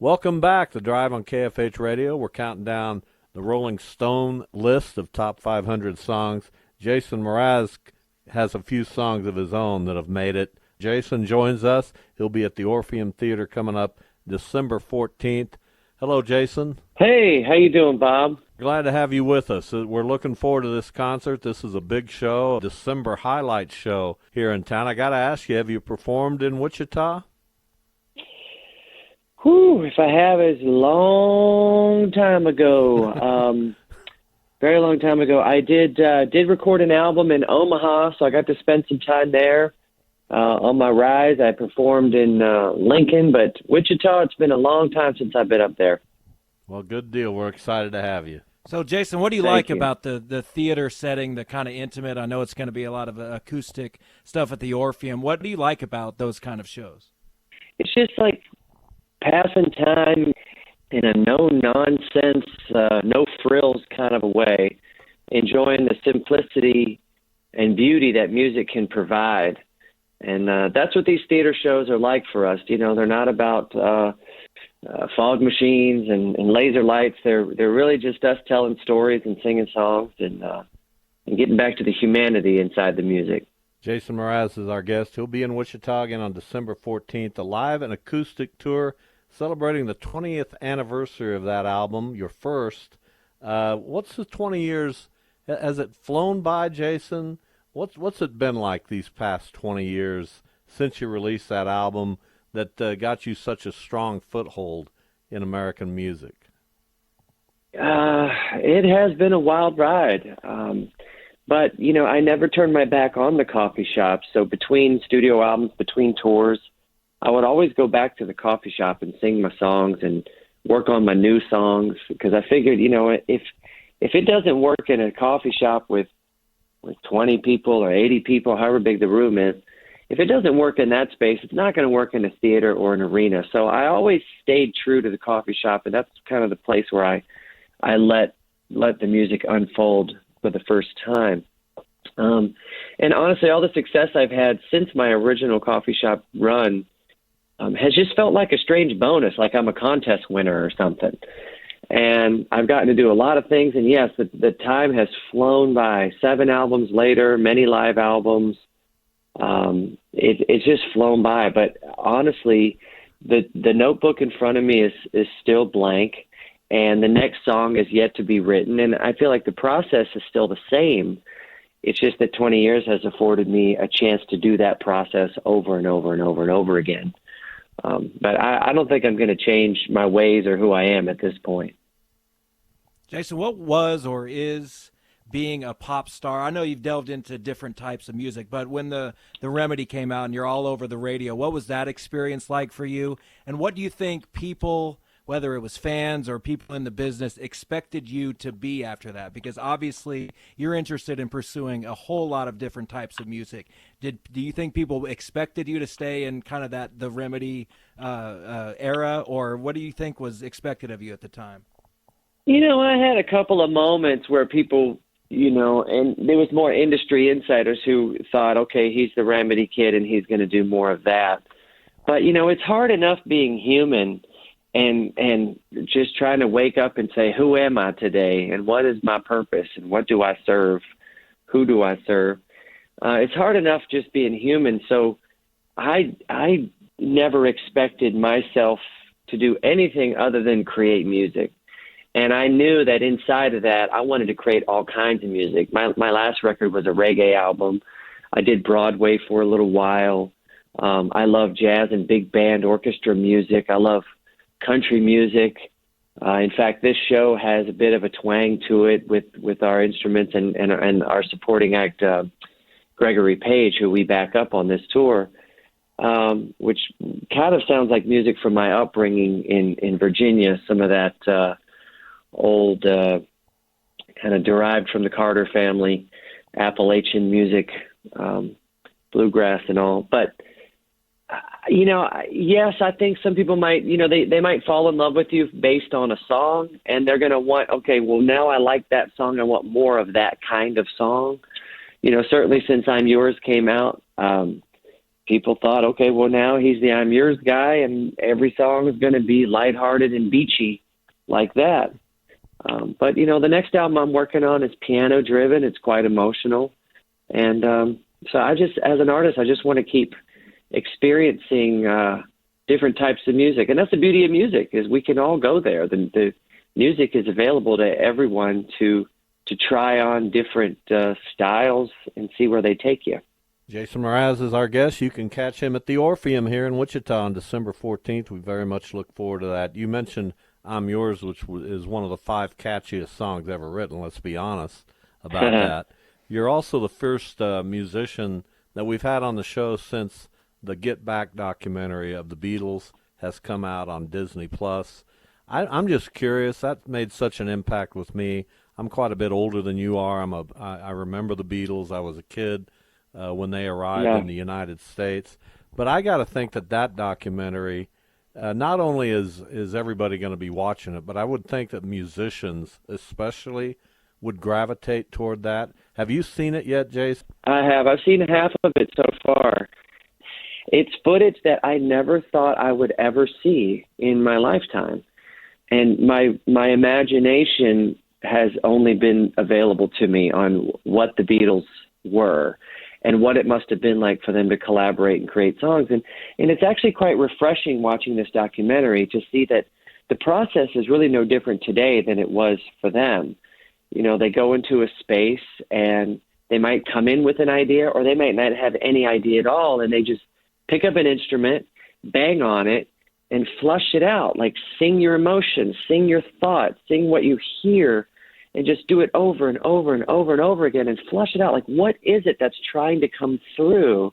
Welcome back to Drive on KFH Radio. We're counting down the Rolling Stone list of top 500 songs. Jason Mraz has a few songs of his own that have made it. Jason joins us. He'll be at the Orpheum Theater coming up December 14th. Hello, Jason. Hey, how you doing, Bob? Glad to have you with us. We're looking forward to this concert. This is a big show, a December highlight show here in town. I got to ask you, have you performed in Wichita? Whew, if I have, it's a long time ago. Very long time ago. I did record an album in Omaha, so I got to spend some time there. On my rise, I performed in Lincoln, but Wichita, it's been a long time since I've been up there. Well, good deal. We're excited to have you. So, Jason, what do you Thank like you. about the theater setting, the kind of intimate? I know it's going to be a lot of acoustic stuff at the Orpheum. What do you like about those kind of shows? It's just like passing time in a no-nonsense, no-frills kind of a way, enjoying the simplicity and beauty that music can provide. And that's what these theater shows are like for us. You know, they're not about fog machines and laser lights. They're really just us telling stories and singing songs and getting back to the humanity inside the music. Jason Mraz is our guest. He'll be in Wichita again on December 14th, a live and acoustic tour celebrating the 20th anniversary of that album, your first. What's the 20 years? Has it flown by, Jason? What's it been like these past 20 years since you released that album that got you such a strong foothold in American music? It has been a wild ride. But, you know, I never turned my back on the coffee shop. So between studio albums, between tours, I would always go back to the coffee shop and sing my songs and work on my new songs because I figured, you know, if it doesn't work in a coffee shop with 20 people or 80 people, however big the room is, if it doesn't work in that space, it's not going to work in a theater or an arena. So I always stayed true to the coffee shop, and that's kind of the place where I let the music unfold for the first time. And honestly, all the success I've had since my original coffee shop run has just felt like a strange bonus, like I'm a contest winner or something. And I've gotten to do a lot of things, and yes, the time has flown by. 7 albums later, many live albums. It's just flown by. But honestly, the notebook in front of me is still blank, and the next song is yet to be written. And I feel like the process is still the same. It's just that 20 years has afforded me a chance to do that process over and over and over and over again. But I don't think I'm going to change my ways or who I am at this point. Jason, what was or is being a pop star? I know you've delved into different types of music, but when the Remedy came out and you're all over the radio, what was that experience like for you? And what do you think people, whether it was fans or people in the business, expected you to be after that? Because obviously you're interested in pursuing a whole lot of different types of music. Do you think people expected you to stay in kind of the Remedy era, or what do you think was expected of you at the time? You know, I had a couple of moments where people, you know, and there was more industry insiders who thought, okay, he's the Remedy kid and he's going to do more of that. But, you know, it's hard enough being human and just trying to wake up and say, who am I today? And what is my purpose? And what do I serve? Who do I serve? It's hard enough just being human. So I never expected myself to do anything other than create music. And I knew that inside of that, I wanted to create all kinds of music. My last record was a reggae album. I did Broadway for a little while. I love jazz and big band orchestra music. I love country music. In fact, this show has a bit of a twang to it with our instruments and our supporting act, Gregory Page, who we back up on this tour, which kind of sounds like music from my upbringing in Virginia, some of that old kind of derived from the Carter family, Appalachian music, bluegrass and all. But, you know, yes, I think some people might, you know, they might fall in love with you based on a song, and they're going to want, okay, well, now I like that song. I want more of that kind of song. You know, certainly since I'm Yours came out, people thought, okay, well, now he's the I'm Yours guy, and every song is going to be lighthearted and beachy like that. But, the next album I'm working on is piano-driven. It's quite emotional. And so as an artist, I just want to keep experiencing different types of music. And that's the beauty of music, is we can all go there. The music is available to everyone to try on different styles and see where they take you. Jason Mraz is our guest. You can catch him at the Orpheum here in Wichita on December 14th. We very much look forward to that. You mentioned I'm Yours, which is one of the 5 catchiest songs ever written, let's be honest about that. You're also the first musician that we've had on the show since the Get Back documentary of the Beatles has come out on Disney+. I'm just curious. That made such an impact with me. I'm quite a bit older than you are. I remember the Beatles. I was a kid when they arrived in the United States. But I got to think that documentary, not only is everybody going to be watching it, but I would think that musicians especially would gravitate toward that. Have you seen it yet, Jason? I have. I've seen half of it so far. It's footage that I never thought I would ever see in my lifetime. And my imagination has only been available to me on what the Beatles were and what it must have been like for them to collaborate and create songs. And it's actually quite refreshing watching this documentary to see that the process is really no different today than it was for them. They go into a space and they might come in with an idea, or they might not have any idea at all, and they just pick up an instrument, bang on it, and flush it out. Like, sing your emotions, sing your thoughts, sing what you hear, and just do it over and over and over and over again and flush it out. Like, what is it that's trying to come through?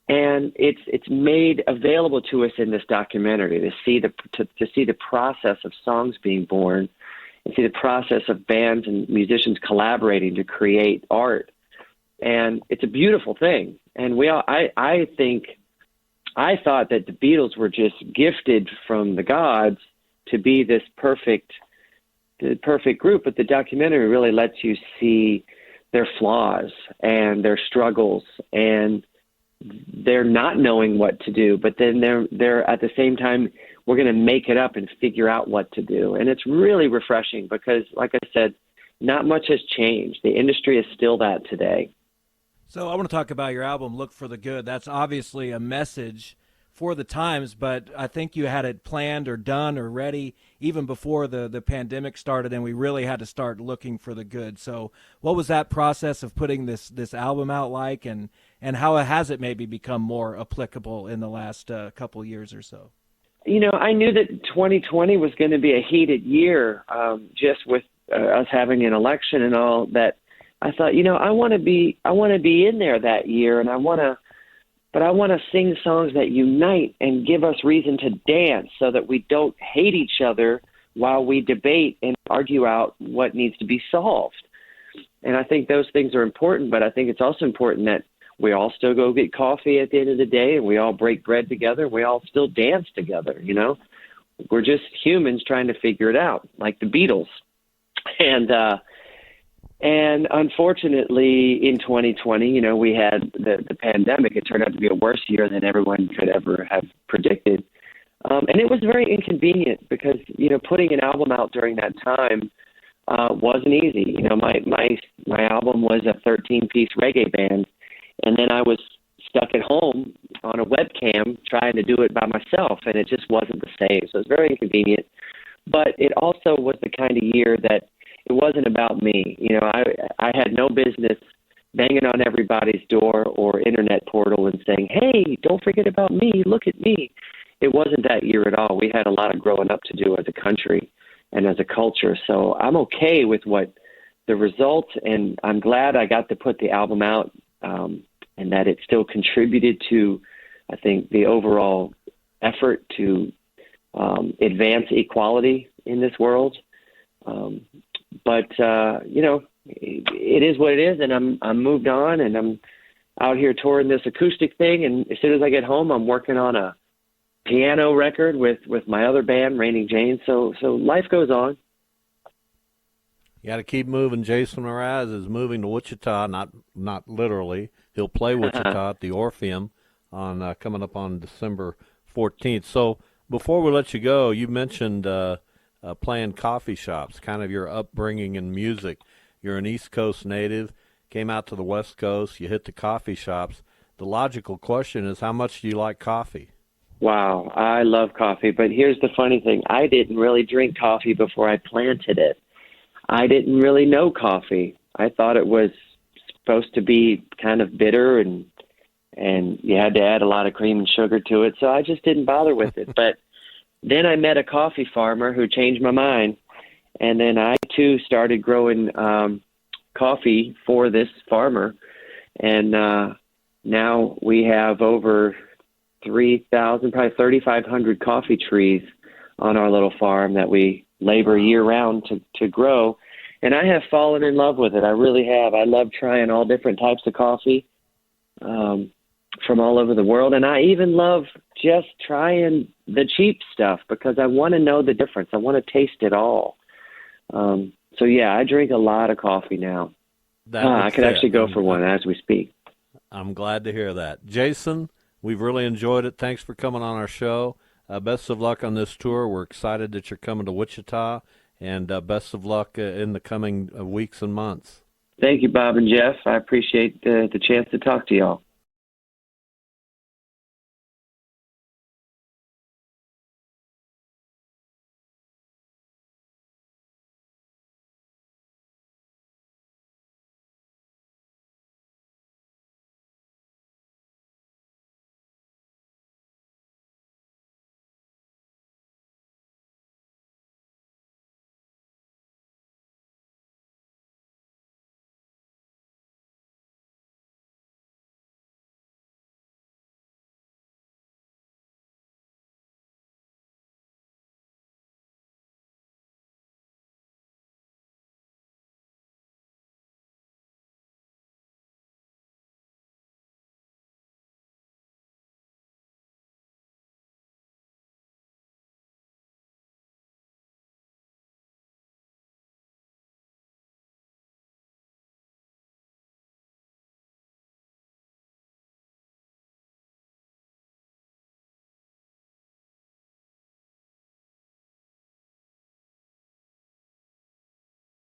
And it's made available to us in this documentary to see the process of songs being born, and see the process of bands and musicians collaborating to create art. And it's a beautiful thing. And I thought that the Beatles were just gifted from the gods to be this perfect group, but the documentary really lets you see their flaws and their struggles, and they're not knowing what to do, but then they're at the same time, we're going to make it up and figure out what to do. And it's really refreshing because, like I said, not much has changed. The industry is still that today. So I want to talk about your album, Look for the Good. That's obviously a message for the times, but I think you had it planned or done or ready even before the pandemic started, and we really had to start looking for the good. So what was that process of putting this album out like, and how has it maybe become more applicable in the last couple years or so? I knew that 2020 was going to be a heated year, just with us having an election and all that. I thought, I want to be in there that year, and I want to sing songs that unite and give us reason to dance, so that we don't hate each other while we debate and argue out what needs to be solved. And I think those things are important, but I think it's also important that we all still go get coffee at the end of the day, and we all break bread together, and we all still dance together. We're just humans trying to figure it out, like the Beatles. And unfortunately, in 2020, we had the pandemic. It turned out to be a worse year than everyone could ever have predicted. And it was very inconvenient because, putting an album out during that time wasn't easy. My album was a 13-piece reggae band, and then I was stuck at home on a webcam trying to do it by myself, and it just wasn't the same. So it was very inconvenient. But it also was the kind of year that it wasn't about me. I had no business banging on everybody's door or internet portal and saying, hey, don't forget about me, look at me. It wasn't that year at all. We had a lot of growing up to do as a country and as a culture. So I'm okay with what the results, and I'm glad I got to put the album out, and that it still contributed to, I think, the overall effort to advance equality in this world. But it is what it is, and I'm moved on, and I'm out here touring this acoustic thing. And as soon as I get home, I'm working on a piano record with my other band, Raining Jane. So life goes on. You got to keep moving. Jason Mraz is moving to Wichita, not literally. He'll play Wichita at the Orpheum on coming up on December 14th. So before we let you go, you mentioned playing coffee shops, kind of your upbringing in music. You're an East Coast native, came out to the West Coast, you hit the coffee shops. The logical question is, how much do you like coffee? Wow, I love coffee, but here's the funny thing. I didn't really drink coffee before I planted it. I didn't really know coffee. I thought it was supposed to be kind of bitter and you had to add a lot of cream and sugar to it, so I just didn't bother with it. But then I met a coffee farmer who changed my mind, and then I too started growing coffee for this farmer, and now we have over 3,000, probably 3,500 coffee trees on our little farm that we labor year round to grow. And I have fallen in love with it. I really have. I love trying all different types of coffee from all over the world. And I even love just trying the cheap stuff because I want to know the difference. I want to taste it all. So, yeah, I drink a lot of coffee now. I could actually go for one as we speak. I'm glad to hear that. Jason, we've really enjoyed it. Thanks for coming on our show. Best of luck on this tour. We're excited that you're coming to Wichita, and best of luck in the coming weeks and months. Thank you, Bob and Jeff. I appreciate the chance to talk to y'all.